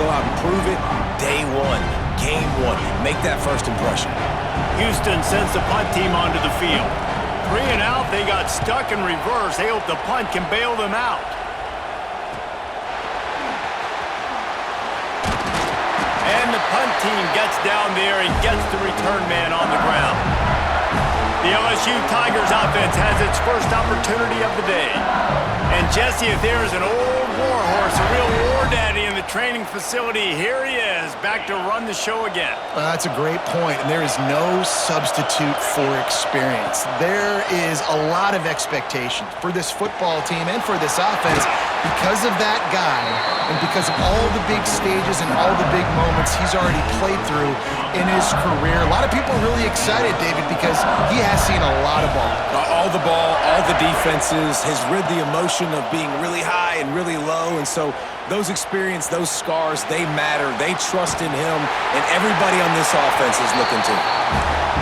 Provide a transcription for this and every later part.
go out and prove it day one, game one. Make that first impression. Houston sends the punt team onto the field. 3 and out, they got stuck in reverse. They hope the punt can bail them out. And the punt team gets down there and gets the return man on the ground. The LSU Tigers offense has its first opportunity of the day. And Jesse, if there is an old war horse, a real war daddy in the training facility, here he is, back to run the show again. That's a great point, and there is no substitute for experience. There is a lot of expectation for this football team and for this offense because of that guy and because of all the big stages and all the big moments he's already played through in his career. A lot of people are really excited, David, because he has seen a lot of ball. All the ball, all the defenses, has rid the emotion of being really high and really low, and so those experience, those scars, they matter. They trust in him, and everybody on this offense is looking to him.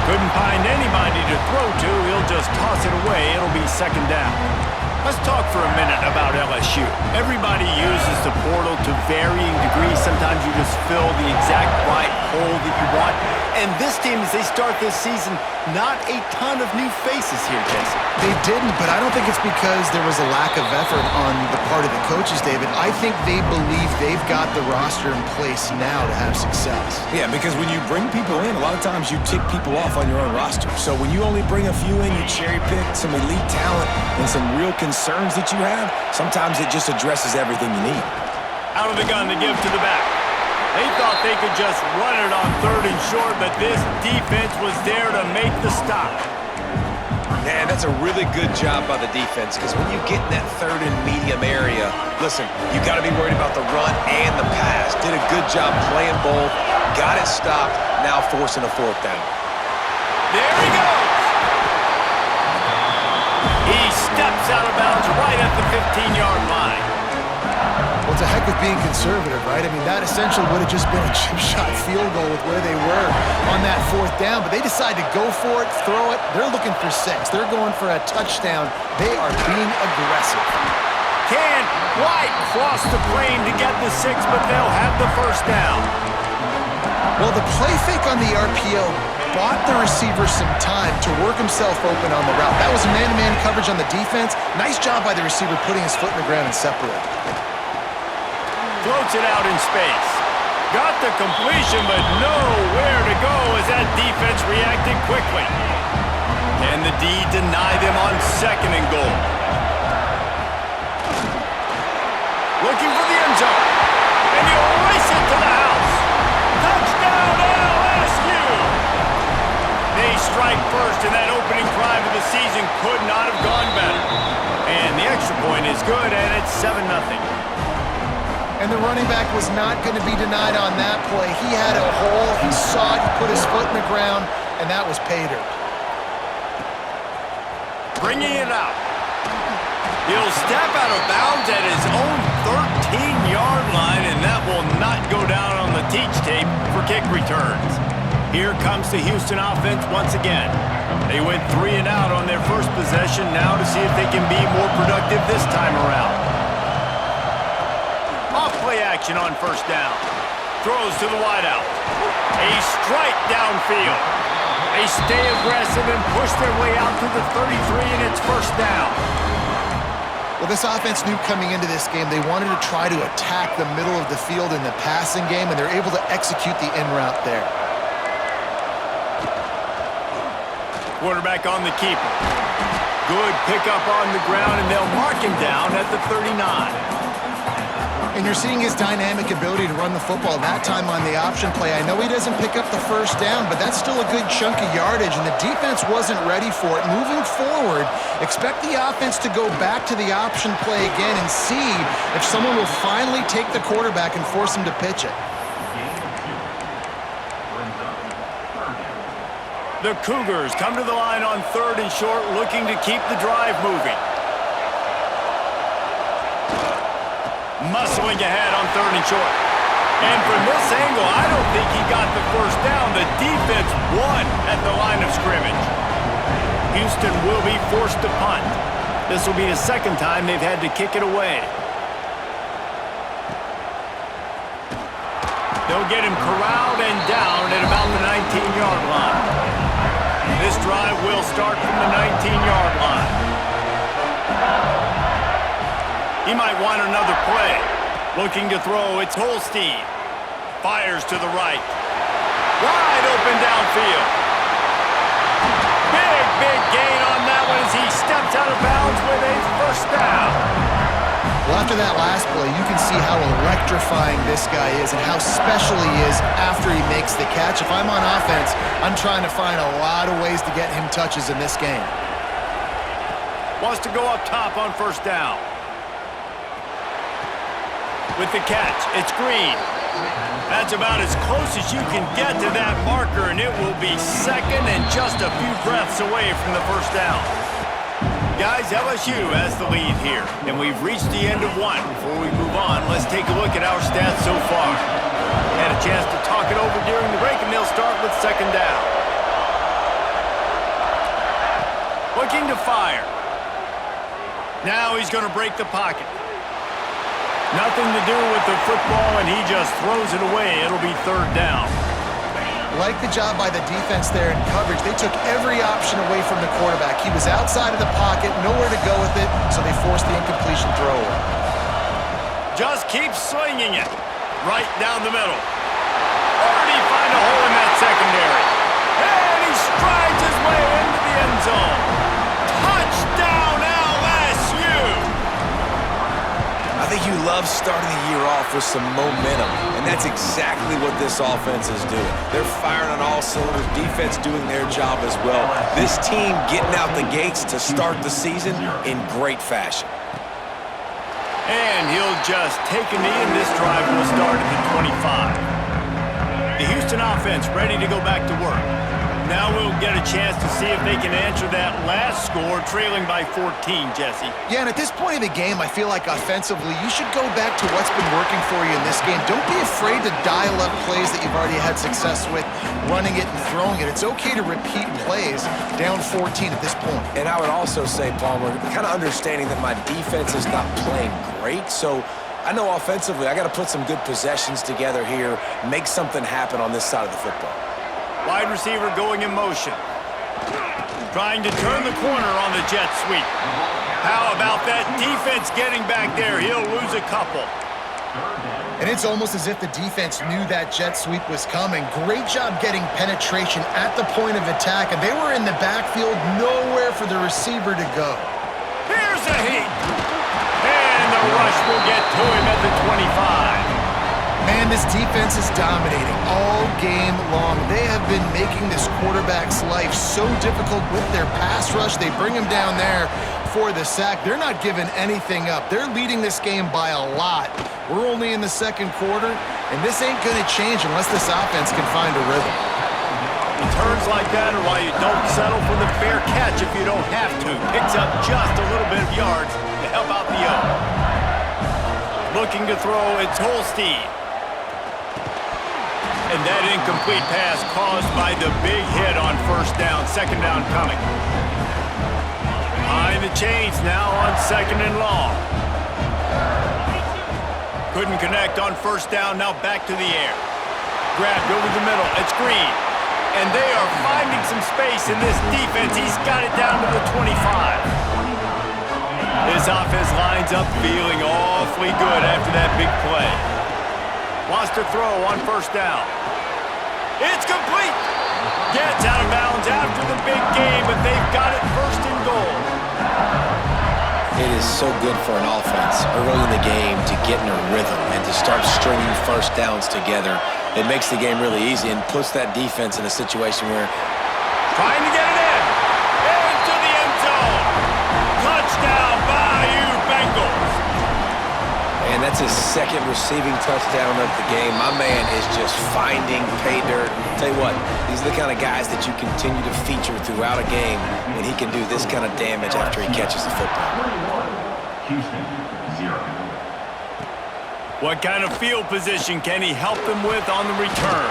Couldn't find anybody to throw to. He'll just toss it away. It'll be second down. Let's talk for a minute about LSU. Everybody uses the portal to varying degrees. Sometimes you just fill the exact right hole that you want. And this team, as they start this season, not a ton of new faces here, Jason. They didn't, but I don't think it's because there was a lack of effort on the part of the coaches, David. I think they believe they've got the roster in place now to have success. Yeah, because when you bring people in, a lot of times you tick people off on your own roster. So when you only bring a few in, you cherry pick some elite talent and some real concerns that you have, sometimes it just addresses everything you need. Out of the gun to give to the back. They thought they could just run it on 3rd and short, but this defense was there to make the stop. Man, that's a really good job by the defense, because when you get in that 3rd and medium area, listen, you got to be worried about the run and the pass. Did a good job playing both, got it stopped, now forcing a 4th down. There he goes! He steps out of bounds right at the 15-yard line. Well, it's a heck of being conservative, right? I mean, that essentially would have just been a chip shot field goal with where they were on that 4th down, but they decide to go for it, throw it. They're looking for 6. They're going for a touchdown. They are being aggressive. Can't quite cross the plane to get the 6, but they'll have the 1st down. Well, the play fake on the RPO bought the receiver some time to work himself open on the route. That was man-to-man coverage on the defense. Nice job by the receiver putting his foot in the ground and separating. Floats it out in space. Got the completion, but nowhere to go as that defense reacted quickly. Can the D deny them on 2nd and goal? Looking for the end zone. And he'll race it to the house. Touchdown LSU! They strike first, and that opening drive of the season could not have gone better. And the extra point is good, and it's 7-0. And the running back was not going to be denied on that play. He had a hole, he saw it, he put his foot in the ground, and that was pay dirt. Bringing it out. He'll step out of bounds at his own 13-yard line, and that will not go down on the teach tape for kick returns. Here comes the Houston offense once again. They went 3 and out on their first possession, now to see if they can be more productive this time around. Off-play action on 1st down. Throws to the wideout. A strike downfield. They stay aggressive and push their way out to the 33, and it's 1st down. Well, this offense knew coming into this game they wanted to try to attack the middle of the field in the passing game, and they're able to execute the in route there. Quarterback on the keeper. Good pickup on the ground, and they'll mark him down at the 39. And you're seeing his dynamic ability to run the football that time on the option play. I know he doesn't pick up the 1st down, but that's still a good chunk of yardage, and the defense wasn't ready for it. Moving forward, expect the offense to go back to the option play again and see if someone will finally take the quarterback and force him to pitch it. The Cougars come to the line on 3rd and short, looking to keep the drive moving. Muscling ahead on 3rd and short. And from this angle, I don't think he got the 1st down. The defense won at the line of scrimmage. Houston will be forced to punt. This will be the 2nd time they've had to kick it away. They'll get him corralled and down at about the 19-yard line. This drive will start from the 19-yard line. He might want another play. Looking to throw, it's Holstein. Fires to the right. Wide open downfield. Big gain on that one as he steps out of bounds with a first down. Well, after that last play, you can see how electrifying this guy is and how special he is after he makes the catch. If I'm on offense, I'm trying to find a lot of ways to get him touches in this game. Wants to go up top on first down. With the catch, it's Green. That's about as close as you can get to that marker, and it will be second and just a few breaths away from the first down. Guys, LSU has the lead here, and we've reached the end of one. Before we move on, let's take a look at our stats so far. Had a chance to talk it over during the break, and they'll start with second down. Looking to fire. Now he's going to break the pocket. Nothing to do with the football, and he just throws it away. It'll be third down. Like the job by the defense there in coverage. They took every option away from the quarterback. He was outside of the pocket, nowhere to go with it, so they forced the incompletion throw away. Just keep slinging it. Right down the middle. Already find a hole in that secondary. And he strides his way into the end zone. Touchdown, LSU! I think you love starting the year off with some momentum, and that's exactly what this offense is doing. They're firing on all cylinders, defense doing their job as well. This team getting out the gates to start the season in great fashion. And he'll just take a knee, and this drive will start at the 25. The Houston offense ready to go back to work. Now we'll get a chance to see if they can answer that last score, trailing by 14, Jesse. Yeah, and at this point in the game, I feel like offensively, you should go back to what's been working for you in this game. Don't be afraid to dial up plays that you've already had success with, running it and throwing it. It's okay to repeat plays down 14 at this point. And I would also say, Palmer, kind of understanding that my defense is not playing great, so I know offensively I got to put some good possessions together here, make something happen on this side of the football. Wide receiver going in motion. Trying to turn the corner on the jet sweep. How about that defense getting back there? He'll lose a couple. And it's almost as if the defense knew that jet sweep was coming. Great job getting penetration at the point of attack, and they were in the backfield, nowhere for the receiver to go. Here's a heat. And the rush will get to him at the 25. Man, this defense is dominating all game long. They have been making this quarterback's life so difficult with their pass rush. They bring him down there for the sack. They're not giving anything up. They're leading this game by a lot. We're only in the second quarter, and this ain't going to change unless this offense can find a rhythm. Returns like that are why you don't settle for the fair catch if you don't have to. Picks up just a little bit of yards to help out the O. Looking to throw, it's Holstein. And that incomplete pass caused by the big hit on first down. Second down coming. Behind the chains now on second and long. Couldn't connect on first down. Now back to the air. Grabbed over the middle. It's Green. And they are finding some space in this defense. He's got it down to the 25. This offense lines up feeling awfully good after that big play. Wants to throw on first down. It's complete. Gets out of bounds after the big game, but they've got it first and goal. It is so good for an offense early in the game to get in a rhythm and to start stringing first downs together. It makes the game really easy and puts that defense in a situation where trying to get it in. Into the end zone. Touchdown, Bayou Bengals. And that's his second receiving touchdown of the game. My man is just finding pay dirt. Tell you what, these are the kind of guys that you continue to feature throughout a game when he can do this kind of damage after he catches the football. Houston, 0. What kind of field position can he help them with on the return?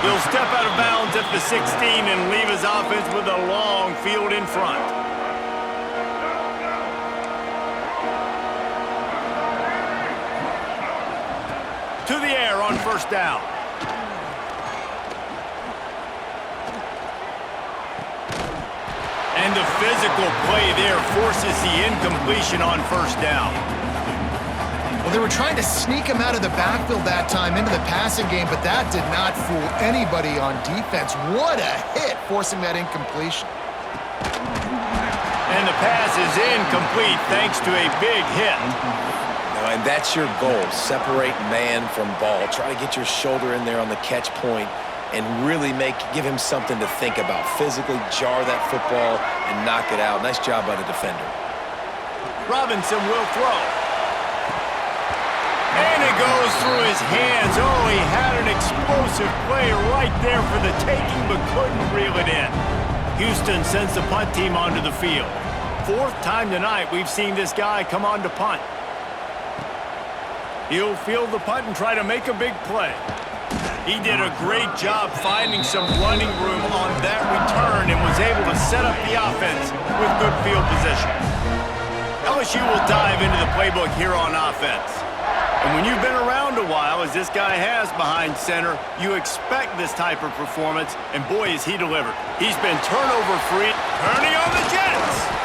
He'll step out of bounds at the 16 and leave his offense with a long field in front. To the air on first down. And the physical play there forces the incompletion on first down. Well, they were trying to sneak him out of the backfield that time into the passing game, but that did not fool anybody on defense. What a hit, forcing that incompletion. And the pass is incomplete thanks to a big hit. And that's your goal, separate man from ball. Try to get your shoulder in there on the catch point and really give him something to think about. Physically jar that football and knock it out. Nice job by the defender. Robinson will throw. And it goes through his hands. Oh, he had an explosive play right there for the taking, but couldn't reel it in. Houston sends the punt team onto the field. Fourth time tonight we've seen this guy come on to punt. He'll field the punt and try to make a big play. He did a great job finding some running room on that return and was able to set up the offense with good field position. LSU will dive into the playbook here on offense. And when you've been around a while, as this guy has behind center, you expect this type of performance, and boy, has he delivered. He's been turnover-free, turning on the Jets.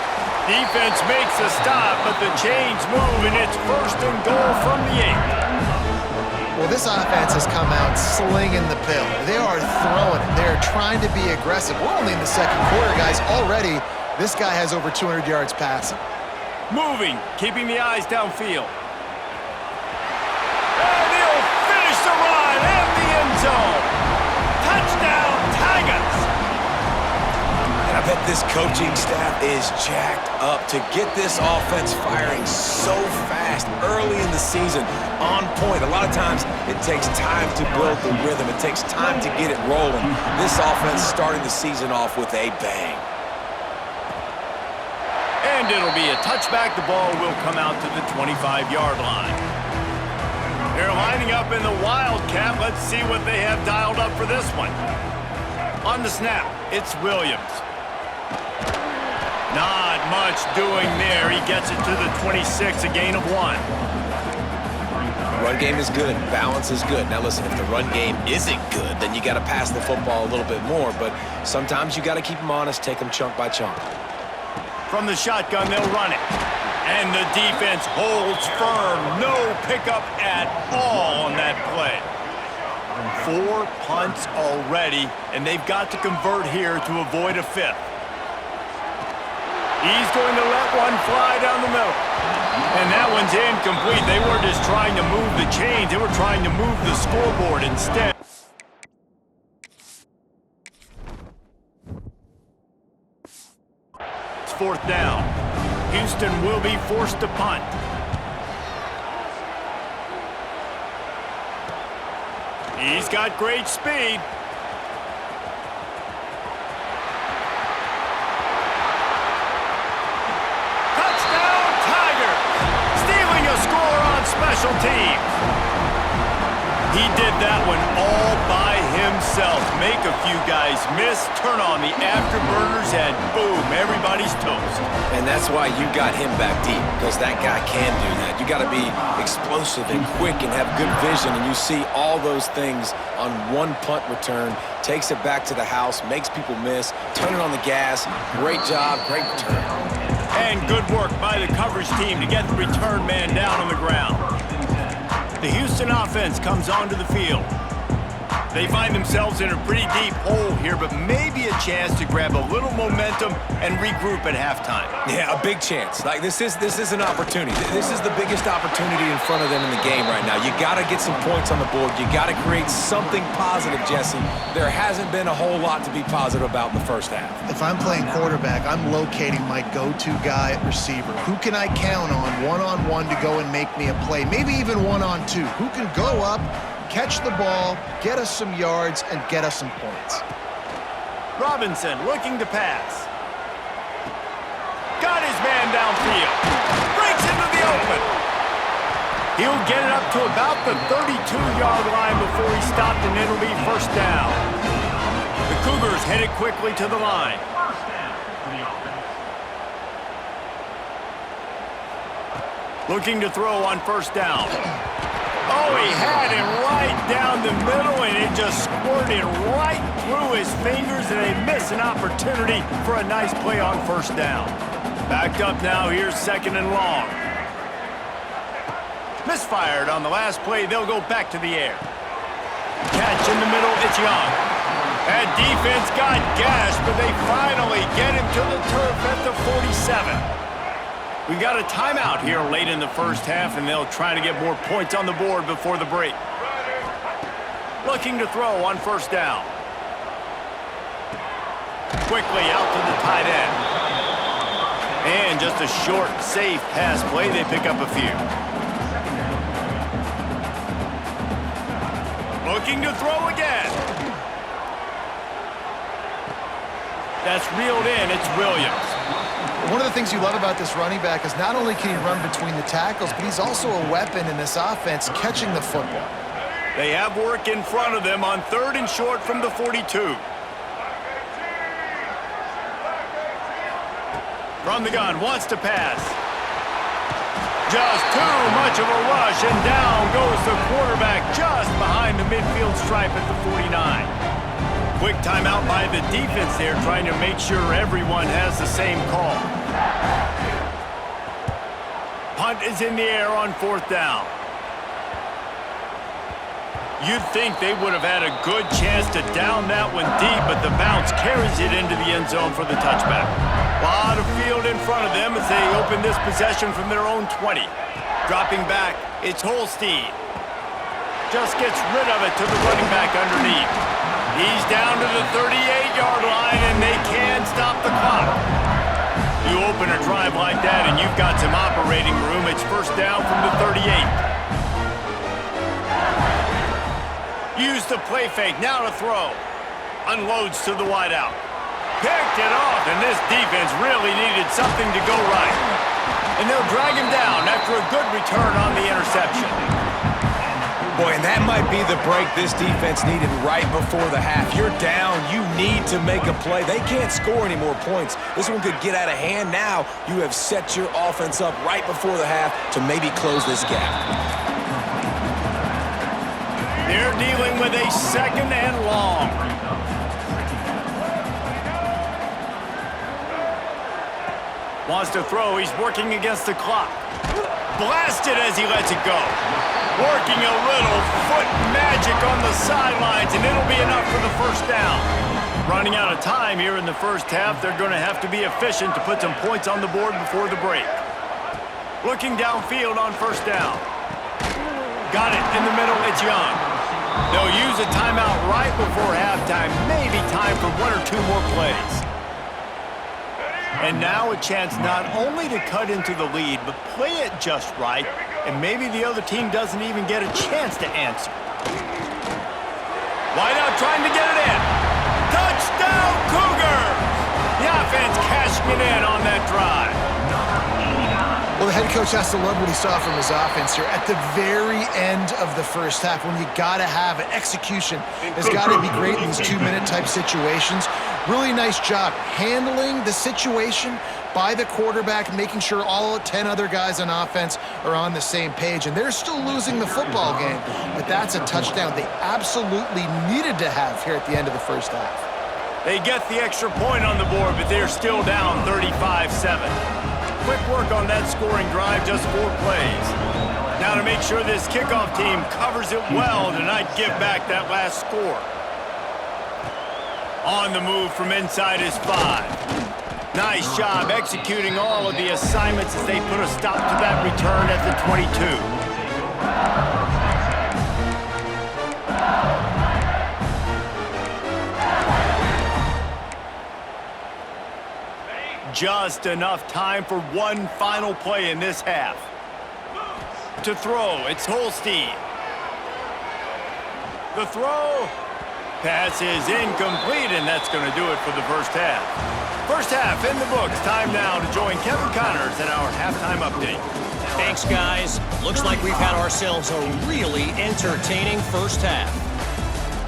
Defense makes a stop, but the chains move, and it's first and goal from the 8. Well, this offense has come out slinging the pill. They are throwing it. They're trying to be aggressive. We're only in the second quarter, guys. Already, this guy has over 200 yards passing. Moving, keeping the eyes downfield. And he'll finish the run in the end zone. Touchdown, Tigers! I bet this coaching staff is jacked up to get this offense firing so fast early in the season, on point. A lot of times it takes time to build the rhythm. It takes time to get it rolling. This offense starting the season off with a bang. And it'll be a touchback. The ball will come out to the 25-yard line. They're lining up in the Wildcat. Let's see what they have dialed up for this one. On the snap, it's Williams. Not much doing there. He gets it to the 26, a gain of 1. Run game is good. Balance is good. Now listen, if the run game isn't good, then you got to pass the football a little bit more. But sometimes you got to keep them honest, take them chunk by chunk. From the shotgun, they'll run it. And the defense holds firm. No pickup at all on that play. 4 punts already, and they've got to convert here to avoid a 5th. He's going to let one fly down the middle. And that one's incomplete. They weren't just trying to move the chains. They were trying to move the scoreboard instead. It's fourth down. Houston will be forced to punt. He's got great speed. Special teams. He did that one all by himself. Make a few guys miss, turn on the afterburners, and boom, everybody's toast. And that's why you got him back deep, because that guy can do that. You got to be explosive and quick and have good vision, and you see all those things on one punt return, takes it back to the house, makes people miss, turning on the gas. Great job, great return. And good work by the coverage team to get the return man down on the ground. The Houston offense comes onto the field. They find themselves in a pretty deep hole here, but maybe a chance to grab a little momentum and regroup at halftime. Yeah, a big chance. Like this is an opportunity. This is the biggest opportunity in front of them in the game right now. You got to get some points on the board. You got to create something positive, Jesse. There hasn't been a whole lot to be positive about in the first half. If I'm playing quarterback, I'm locating my go-to guy at receiver. Who can I count on one-on-one to go and make me a play? Maybe even one-on-two. Who can go up, catch the ball, get us some yards, and get us some points? Robinson looking to pass. Got his man downfield. Breaks into the open. He'll get it up to about the 32-yard line before he stopped, and it'll be first down. The Cougars headed quickly to the line. Looking to throw on first down. Oh, he had him right down the middle, and it just squirted right through his fingers, and they miss an opportunity for a nice play on first down. Backed up now, here's 2nd and long. Misfired on the last play, they'll go back to the air. Catch in the middle, it's Young. That defense got gashed, but they finally get him to the turf at the 47. We got a timeout here late in the first half, and they'll try to get more points on the board before the break. Looking to throw on first down. Quickly out to the tight end. And just a short, safe pass play. They pick up a few. Looking to throw again. That's reeled in. It's Williams. One of the things you love about this running back is not only can he run between the tackles, but he's also a weapon in this offense catching the football. They have work in front of them on 3rd and short from the 42. From the gun, wants to pass. Just too much of a rush, and down goes the quarterback just behind the midfield stripe at the 49. Quick timeout by the defense there, trying to make sure everyone has the same call. Punt is in the air on 4th down. You'd think they would have had a good chance to down that one deep, but the bounce carries it into the end zone for the touchback. A lot of field in front of them as they open this possession from their own 20. Dropping back, it's Holstein. Just gets rid of it to the running back underneath. He's down to the 38-yard line, and they can stop the clock. You open a drive like that, and you've got some operating room. It's first down from the 38. Use the play fake, now to throw. Unloads to the wideout. Picked it off, and this defense really needed something to go right. And they'll drag him down after a good return on the interception. Boy, and that might be the break this defense needed right before the half. You're down. You need to make a play. They can't score any more points. This one could get out of hand now. You have set your offense up right before the half to maybe close this gap. They're dealing with a 2nd and long. Wants to throw. He's working against the clock. Blasted as he lets it go. Working a little foot magic on the sidelines, and it'll be enough for the first down. Running out of time here in the first half, they're going to have to be efficient to put some points on the board before the break. Looking downfield on first down. Got it in the middle, it's Young. They'll use a timeout right before halftime, maybe time for 1 or 2 more plays. And now a chance not only to cut into the lead, but play it just right, and maybe the other team doesn't even get a chance to answer. Wideout trying to get it in. Touchdown, Cougars! The offense cashing it in on that drive. Well, the head coach has to love what he saw from his offense here at the very end of the first half, when you got to have it. Execution has got to be great in these 2-minute type situations. Really nice job handling the situation by the quarterback, making sure all 10 other guys on offense are on the same page. And they're still losing the football game, but that's a touchdown they absolutely needed to have here at the end of the first half. They get the extra point on the board, but they're still down 35-7. Quick work on that scoring drive, just 4 plays. Now to make sure this kickoff team covers it well to not give back that last score. On the move from inside is 5. Nice job executing all of the assignments as they put a stop to that return at the 22. Just enough time for one final play in this half. To throw, it's Holstein. The throw. Pass is incomplete, and that's going to do it for the first half. First half in the books. Time now to join Kevin Connors in our halftime update. Thanks, guys. Looks like we've had ourselves a really entertaining first half.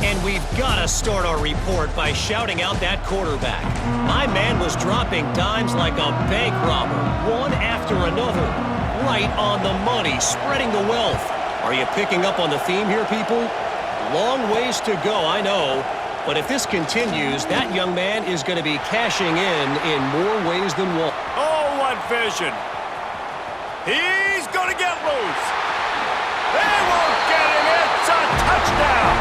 And we've got to start our report by shouting out that quarterback. My man was dropping dimes like a bank robber, one after another. Right on the money, spreading the wealth. Are you picking up on the theme here, people? Long ways to go, I know. But if this continues, that young man is going to be cashing in more ways than one. Oh, what vision. He's going to get loose. They won't get him. It's a touchdown.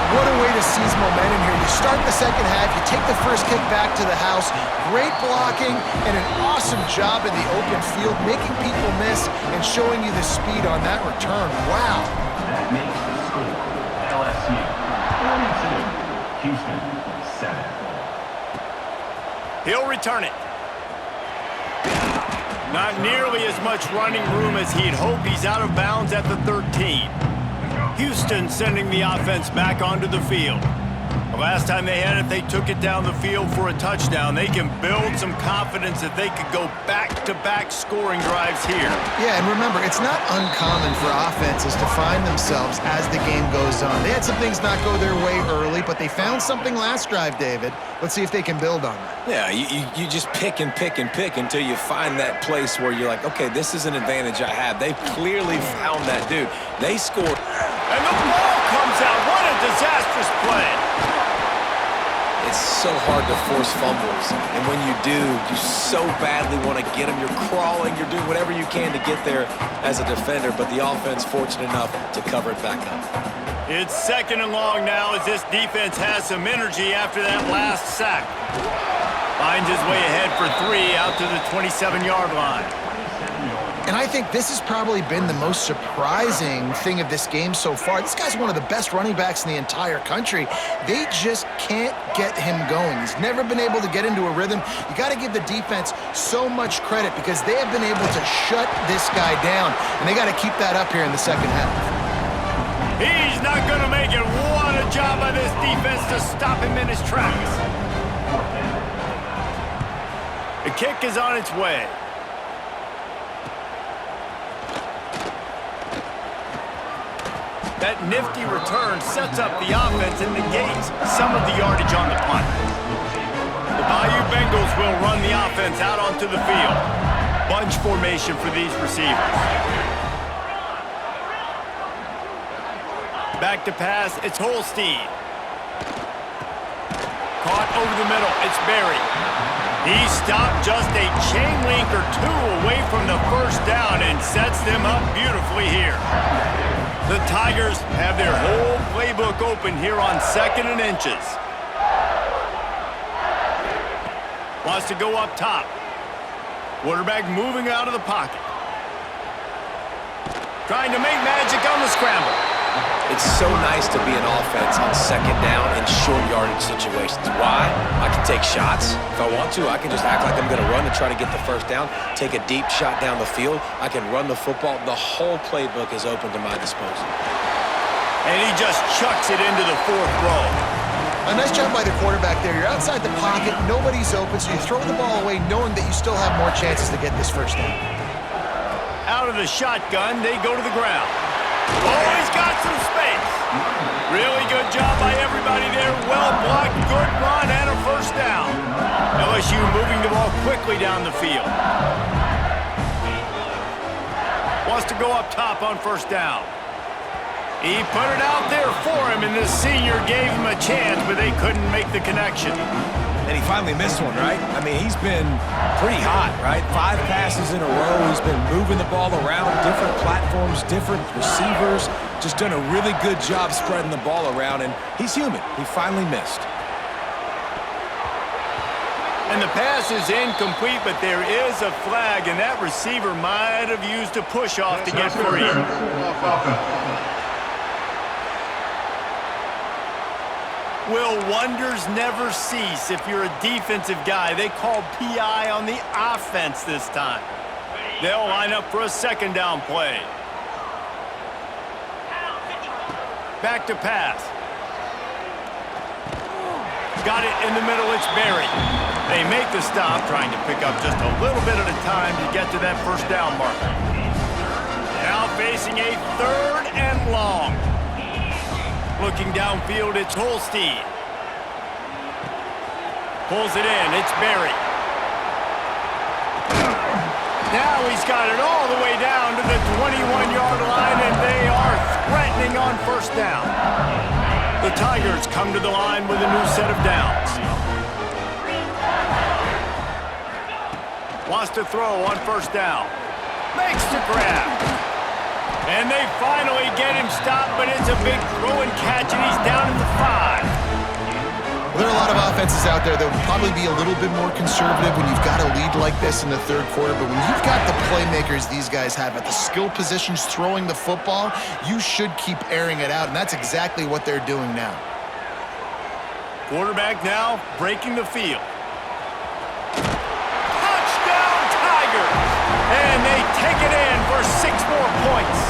What a way to seize momentum here. You start the second half, you take the first kick back to the house. Great blocking and an awesome job in the open field, making people miss and showing you the speed on that return. Wow. That makes the score LSU 42, Houston 7. He'll return it. Not nearly as much running room as he'd hoped. He's out of bounds at the 13. Houston sending the offense back onto the field. The last time they had it, they took it down the field for a touchdown. They can build some confidence that they could go back-to-back scoring drives here. Yeah, and remember, it's not uncommon for offenses to find themselves as the game goes on. They had some things not go their way early, but they found something last drive, David. Let's see if they can build on that. Yeah, you just pick and pick and pick until you find that place where you're like, okay, this is an advantage I have. They've clearly found that dude. They scored. And the ball comes out. What a disastrous play. It's so hard to force fumbles, and when you do, you so badly want to get them. You're crawling, you're doing whatever you can to get there as a defender, but the offense fortunate enough to cover it back up. It's second and long now as this defense has some energy after that last sack. Finds his way ahead for 3 out to the 27-yard line. And I think this has probably been the most surprising thing of this game so far. This guy's one of the best running backs in the entire country. They just can't get him going. He's never been able to get into a rhythm. You got to give the defense so much credit because they have been able to shut this guy down, and they got to keep that up here in the second half. He's not going to make it. What a job by this defense to stop him in his tracks. The kick is on its way. That nifty return sets up the offense and negates some of the yardage on the punt. The Bayou Bengals will run the offense out onto the field. Bunch formation for these receivers. Back to pass, it's Holstein. Caught over the middle, it's Berry. He stopped just a chain link or 2 away from the first down and sets them up beautifully here. The Tigers have their whole playbook open here on 2nd and inches. Wants to go up top. Quarterback moving out of the pocket. Trying to make magic on the scramble. It's so nice to be an offense on 2nd down in short yardage situations. Why? I can take shots. If I want to, I can just act like I'm going to run and try to get the first down, take a deep shot down the field. I can run the football. The whole playbook is open to my disposal. And he just chucks it into the 4th row. A nice job by the quarterback there. You're outside the pocket, nobody's open, so you throw the ball away knowing that you still have more chances to get this first down. Out of the shotgun, they go to the ground. Oh, he's got some space. Really good job by everybody there. Well blocked, good run, and a first down. LSU moving the ball quickly down the field. Wants to go up top on first down. He put it out there for him, and the senior gave him a chance, but they couldn't make the connection. And he finally missed one, right? I mean, he's been pretty hot, right? 5 passes in a row. He's been moving the ball around, different platforms, different receivers. Just done a really good job spreading the ball around, and he's human. He finally missed. And the pass is incomplete, but there is a flag, and that receiver might have used a push-off to get free. Will wonders never cease if you're a defensive guy? They call PI on the offense this time. They'll line up for a 2nd down play. Back to pass. Got it in the middle, it's Berry. They make the stop, trying to pick up just a little bit at a time to get to that first down marker. Now facing a 3rd and long. Looking downfield, it's Holstein. Pulls it in, it's Berry. Now he's got it all the way down to the 21-yard line, and happening on first down. The Tigers come to the line with a new set of downs. Wants to throw on first down. Makes the grab. And they finally get him stopped, but it's a big throw and catch, and he's down at the 5. There are a lot of offenses out there that will probably be a little bit more conservative when you've got a lead like this in the third quarter, but when you've got the playmakers these guys have at the skill positions throwing the football, you should keep airing it out, and that's exactly what they're doing now. Quarterback now breaking the field. Touchdown Tigers! And they take it in for 6 more points.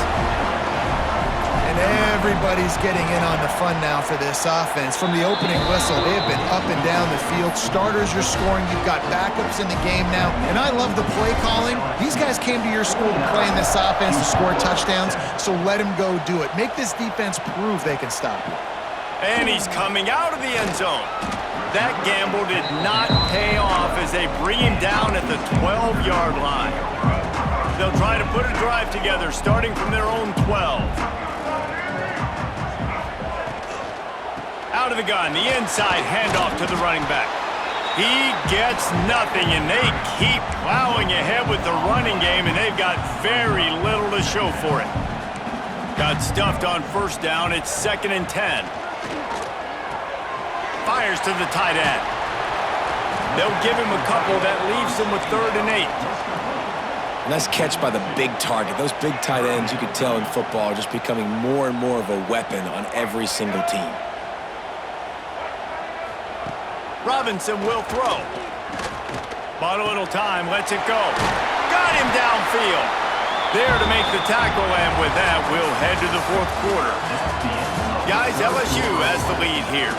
And everybody's getting in on the fun now for this offense. From the opening whistle, they have been up and down the field. Starters are scoring. You've got backups in the game now. And I love the play calling. These guys came to your school to play in this offense to score touchdowns, so let them go do it. Make this defense prove they can stop you. And he's coming out of the end zone. That gamble did not pay off as they bring him down at the 12-yard line. They'll try to put a drive together starting from their own 12. Out of the gun, the inside handoff to the running back. He gets nothing, and they keep plowing ahead with the running game, and they've got very little to show for it. Got stuffed on first down. It's 2nd and 10. Fires to the tight end. They'll give him a couple. That leaves him with 3rd and 8. Nice catch by the big target. Those big tight ends, you could tell in football, are just becoming more and more of a weapon on every single team. Robinson will throw. Bought a little time, lets it go. Got him downfield. There to make the tackle, and with that, we'll head to the 4th quarter. Guys, LSU has the lead here.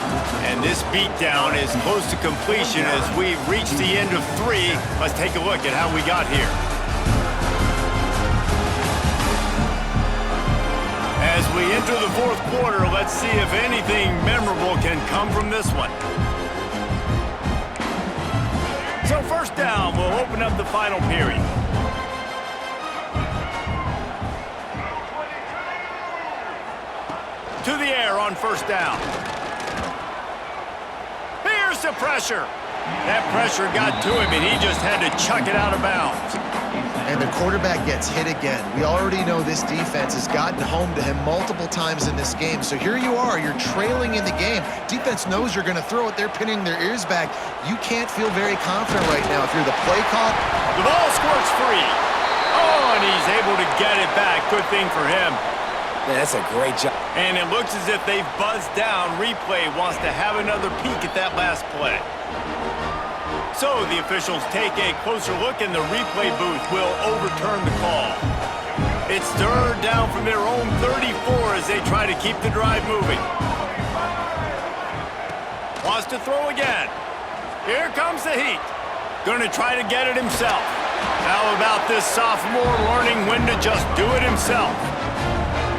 And this beatdown is close to completion as we've reached the end of 3. Let's take a look at how we got here. As we enter the 4th quarter, let's see if anything memorable can come from this one. So first down, we'll open up the final period. To the air on first down. Here's the pressure. That pressure got to him, and he just had to chuck it out of bounds. And the quarterback gets hit again. We already know this defense has gotten home to him multiple times in this game. So here you are, you're trailing in the game. Defense knows you're going to throw it. They're pinning their ears back. You can't feel very confident right now if you're the play call. The ball squirts free. Oh, and he's able to get it back. Good thing for him. Yeah, that's a great job. And it looks as if they've buzzed down. Replay wants to have another peek at that last play. So the officials take a closer look, and the replay booth will overturn the call. It's 3rd down from their own 34 as they try to keep the drive moving. Wants to throw again. Here comes the heat. Going to try to get it himself. How about this sophomore learning when to just do it himself?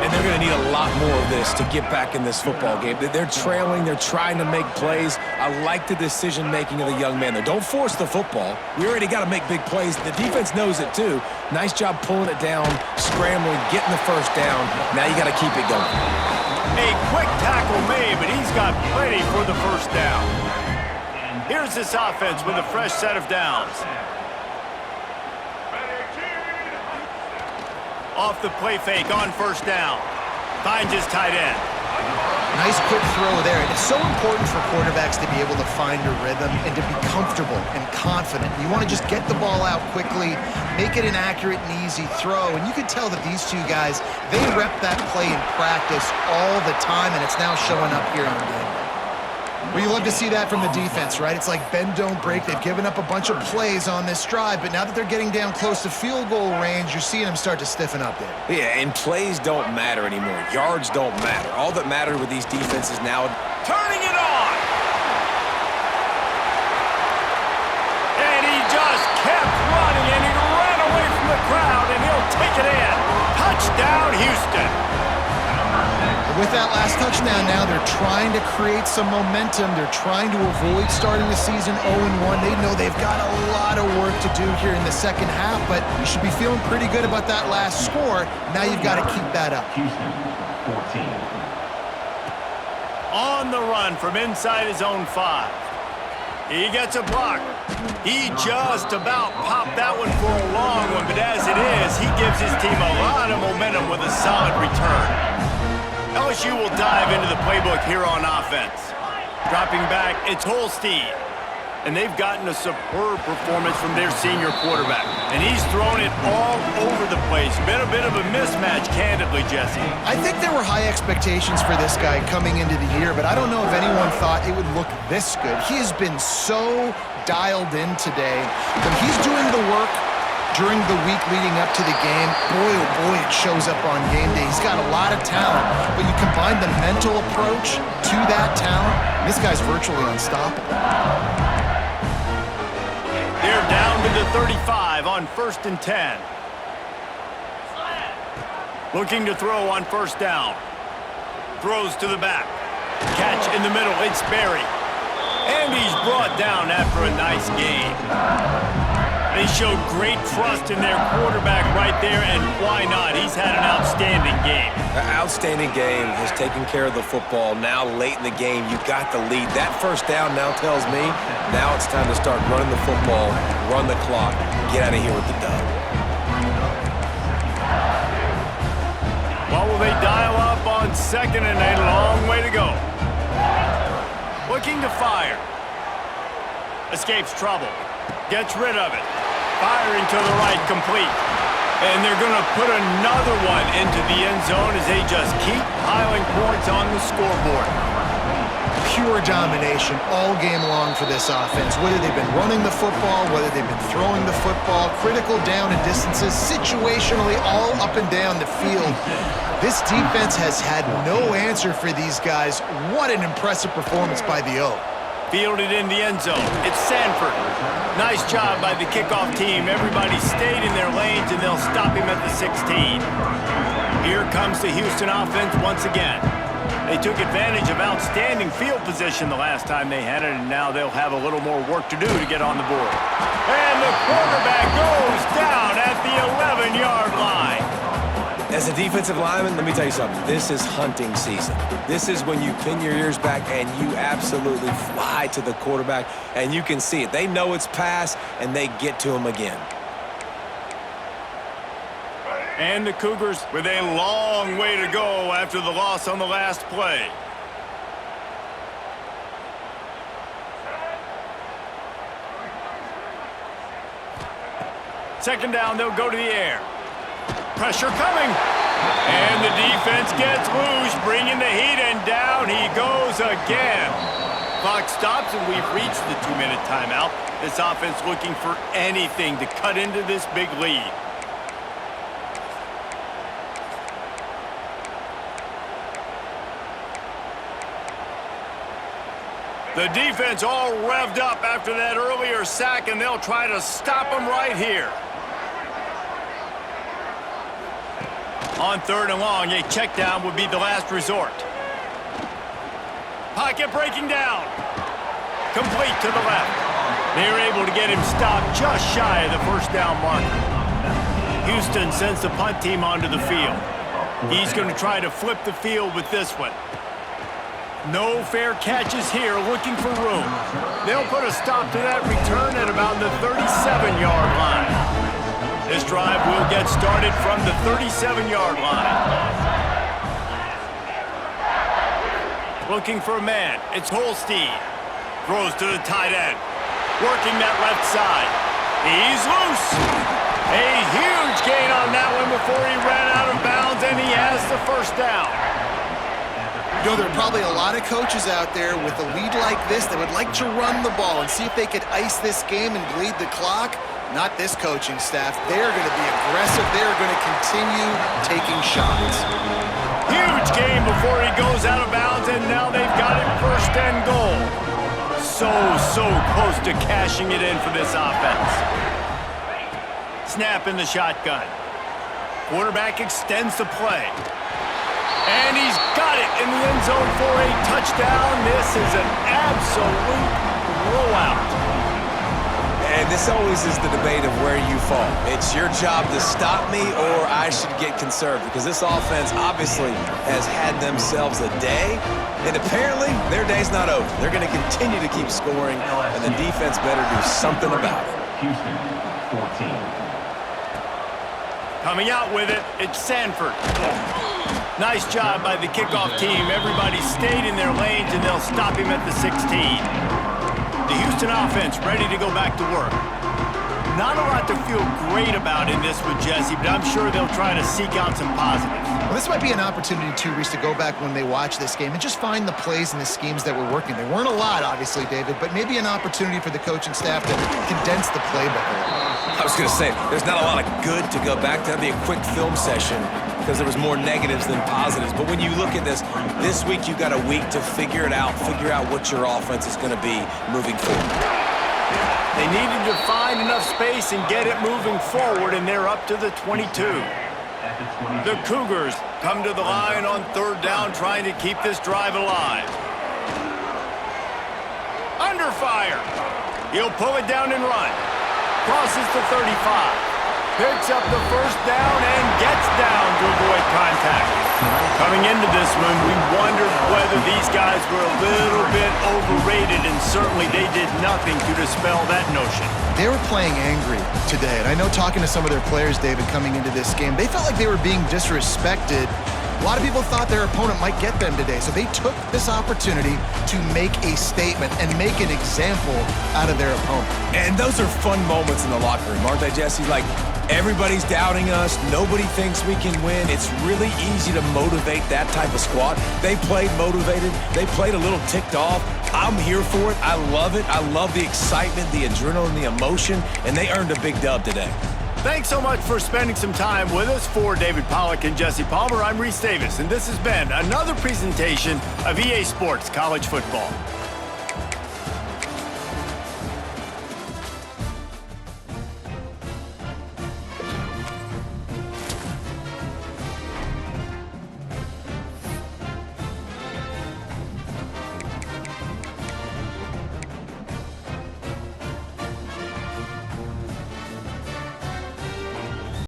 And they're going to need a lot more of this to get back in this football game. They're trailing. They're trying to make plays. I like the decision-making of the young man there. Don't force the football. We already got to make big plays. The defense knows it, too. Nice job pulling it down, scrambling, getting the first down. Now you got to keep it going. A quick tackle made, but he's got plenty for the first down. Here's this offense with a fresh set of downs. Off the play fake on first down. Finds his tight end. Nice quick throw there. And it's so important for quarterbacks to be able to find a rhythm and to be comfortable and confident. You want to just get the ball out quickly, make it an accurate and easy throw. And you can tell that these two guys, they rep that play in practice all the time, and it's now showing up here in the game. Well, you love to see that from the defense, right? It's like bend, don't break. They've given up a bunch of plays on this drive, but now that they're getting down close to field goal range, you're seeing them start to stiffen up there. Yeah, and plays don't matter anymore. Yards don't matter. All that matters with these defenses now. Turning it on! And he just kept running, and he ran away from the crowd, and he'll take it in. Touchdown, Houston! With that last touchdown now, they're trying to create some momentum. They're trying to avoid starting the season 0-1. They know they've got a lot of work to do here in the second half, but you should be feeling pretty good about that last score. Now you've got to keep that up. Houston. 14. On the run from inside his own 5. He gets a block. He just about popped that one for a long one, but as it is, he gives his team a lot of momentum with a solid return. LSU will dive into the playbook here on offense. Dropping back, it's Holstein. And they've gotten a superb performance from their senior quarterback. And he's thrown it all over the place. Been a bit of a mismatch, candidly, Jesse. I think there were high expectations for this guy coming into the year, but I don't know if anyone thought it would look this good. He has been so dialed in today. When he's doing the work during the week leading up to the game, boy, oh boy, it shows up on game day. He's got a lot of talent, but you combine the mental approach to that talent, this guy's virtually unstoppable. They're down to the 35 on 1st and 10. Looking to throw on 1st down. Throws to the back. Catch in the middle, it's Berry. And he's brought down after a nice gain. They showed great trust in their quarterback right there, and why not? He's had an outstanding game. An outstanding game, has taken care of the football. Now late in the game, you got the lead. That 1st down now tells me now it's time to start running the football, run the clock, get out of here with the dub. What will they dial up on 2nd and a long way to go? Looking to fire. Escapes trouble. Gets rid of it. Firing to the right, complete. And they're going to put another one into the end zone as they just keep piling points on the scoreboard. Pure domination all game long for this offense. Whether they've been running the football, whether they've been throwing the football, critical down and distances, situationally all up and down the field. This defense has had no answer for these guys. What an impressive performance by the O. Fielded in the end zone. It's Sanford. Nice job by the kickoff team. Everybody stayed in their lanes, and they'll stop him at the 16. Here comes the Houston offense once again. They took advantage of outstanding field position the last time they had it, and now they'll have a little more work to do to get on the board. And the quarterback goes down at the 11-yard line. As a defensive lineman, let me tell you something. This is hunting season. This is when you pin your ears back and you absolutely fly to the quarterback, and you can see it. They know it's pass, and they get to him again. And the Cougars with a long way to go after the loss on the last play. Second down, they'll go to the air. Pressure coming. And the defense gets loose, bringing the heat, and down he goes again. Clock stops, and we've reached the 2-minute timeout. This offense looking for anything to cut into this big lead. The defense all revved up after that earlier sack, and they'll try to stop them right here. On 3rd and long, a check down would be the last resort. Pocket breaking down. Complete to the left. They're able to get him stopped just shy of the 1st down marker. Houston sends the punt team onto the field. He's going to try to flip the field with this one. No fair catches here, looking for room. They'll put a stop to that return at about the 37-yard line. This drive will get started from the 37-yard line. Looking for a man. It's Holstein. Throws to the tight end. Working that left side. He's loose. A huge gain on that one before he ran out of bounds, and he has the 1st down. You know, there are probably a lot of coaches out there with a lead like this that would like to run the ball and see if they could ice this game and bleed the clock. Not this coaching staff. They're going to be aggressive. They're going to continue taking shots. Huge game before he goes out of bounds, and now they've got him 1st and goal. So close to cashing it in for this offense. Snap in the shotgun. Quarterback extends the play. And he's got it in the end zone for a touchdown. This is an absolute blowout. And this always is the debate of where you fall. It's your job to stop me or I should get conserved because this offense obviously has had themselves a day, and apparently their day's not over. They're going to continue to keep scoring, and the defense better do something about it. Houston, 14. Coming out with it, it's Sanford. Nice job by the kickoff team. Everybody stayed in their lanes, and they'll stop him at the 16. The Houston offense ready to go back to work. Not a lot to feel great about in this with Jesse, but I'm sure they'll try to seek out some positives. Well, this might be an opportunity, too, Reese, to go back when they watch this game and just find the plays and the schemes that were working. There weren't a lot, obviously, David, but maybe an opportunity for the coaching staff to condense the playbook a little. I was going to say, there's not a lot of good to go back to. That'd be a quick film session because there was more negatives than positives. But when you look at this week you've got a week to figure it out, figure out what your offense is going to be moving forward. They needed to find enough space and get it moving forward, and they're up to the 22. The Cougars come to the line on third down, trying to keep this drive alive. Under fire. He'll pull it down and run. Crosses the 35. Picks up the first down and gets down to avoid contact. Coming into this one, we wondered whether these guys were a little bit overrated, and certainly they did nothing to dispel that notion. They were playing angry today, and I know talking to some of their players, David, coming into this game, they felt like they were being disrespected. A lot of people thought their opponent might get them today, so they took this opportunity to make a statement and make an example out of their opponent. And those are fun moments in the locker room, aren't they, Jesse? Like, everybody's doubting us. Nobody thinks we can win. It's really easy to motivate that type of squad. They played motivated. They played a little ticked off. I'm here for it. I love it. I love the excitement, the adrenaline, the emotion, and they earned a big dub today. Thanks so much for spending some time with us. For David Pollack and Jesse Palmer, I'm Reese Davis, and this has been another presentation of EA Sports College Football.